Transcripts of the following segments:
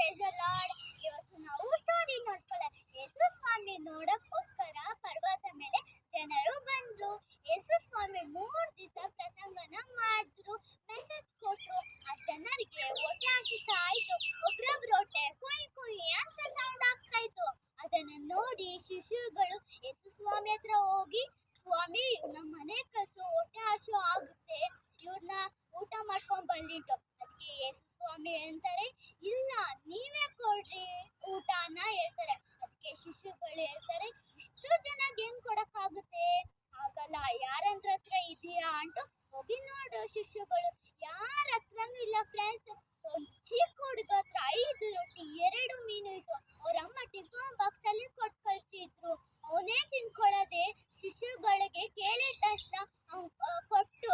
Praise the lord. ಇವತ್ತು ನಾವು story ನೋಡ್ಕೊಳ್ಳ. ಯೇಸು ಸ್ವಾಮಿ ನೋಡಕ್ಕೋಸ್ಕರ ಪರ್ವತ ಮೇಲೆ ಜನರು ಬಂದ್ರು. ಯೇಸು ಸ್ವಾಮಿ 3 ದಿವಸ ಪ್ರಸಂಗನ ಮಾಡಿದ್ರು, ಮೆಸೇಜ್ ಕೊಟ್ರು. ಆ ಜನರಿಗೆ ಹೊಟ್ಟೆ ಹಸಿತಾ ಆಯ್ತು. ಒಬ್ರೊಬ್ರು ಹೊಟ್ಟೆ ಕುಯ್ ಕುಯ್ ಅಂತ ಸೌಂಡ್ ಆಗ್ತಾ ಇತ್ತು. ಅದನ್ನ ನೋಡಿ ಶಿಶುಗಳು ಯೇಸು ಸ್ವಾಮಿ ಹತ್ರ ಹೋಗಿ, ಸ್ವಾಮಿ ನಮ್ಮ ಮನೆ ಕಸು, ಹೊಟ್ಟೆ ಹಸು ಆಗುತ್ತೆ, ಇವ್ರನ್ನ ಊಟ ಮಾಡ್ಕೊಂಡ್ ಬಂದಿಟ್ಟು. ಅದಕ್ಕೆ ಯೇಸು ಸ್ವಾಮಿ ಹೇಳ್ತಾರೆ, ಇಲ್ಲ ನೀವೇ ಕೊಡ್ರಿ ಊಟನ ಹೇಳ್ತಾರೆ. ಅದಕ್ಕೆ ಶಿಶುಗಳು ಹೇಳ್ತಾರೆ, ಇಷ್ಟು ಜನಕ್ಕೆ ಹೆಂಗ್ ಕೊಡಕ್ಕಾಗುತ್ತೆ, ಆಗಲ್ಲ, ಯಾರಂದ್ರ ಹತ್ರ ಇದೆಯಾ ಅಂತ ಹೋಗಿ ನೋಡು. ಶಿಶುಗಳು ಯಾರ ಹತ್ರನೂ ಇಲ್ಲ ಫ್ರೆಂಡ್ಸ್. ಒಂದ್ ಚಿಕ್ಕ ಹುಡುಗ ಹತ್ರ 5 ರೊಟ್ಟಿ 2 ಮೀನು ಇತ್ತು. ಅವ್ರಮ್ಮ ಟಿಫನ್ ಬಾಕ್ಸ್ ಅಲ್ಲಿ ಕೊಟ್ಟು ಕಳ್ಸಿದ್ರು. ಅವನೇ ತಿನ್ಕೊಳ್ಳದೆ ಶಿಶುಗಳಿಗೆ ಕೇಳಿದ ತಕ್ಷಣ ಕೊಟ್ಟು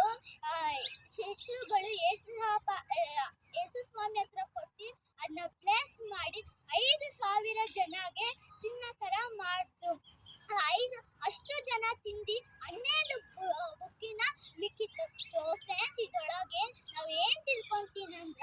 ಶಿಶುಗಳು ಯೇಸು ಸ್ವಾಮಿ ಹತ್ರ ಕೊಟ್ಟು ಅದನ್ನ ಪ್ಲೇಸ್ ಮಾಡಿ 5,000 ಜನಗೆ ತಿನ್ನೋ ತರ ಮಾಡ್ದು. ಅಷ್ಟು ಜನ ತಿಂದು 12 ಬುಕ್ಕಿನ ಮಿಕ್ಕಿತ್ತು. ಸೊ ಫ್ರೆಂಡ್ಸ್, ಇದ್ರೊಳಗೆ ನಾವ್ ಏನ್ ತಿಳ್ಕೊಂತೀನಂದ್ರ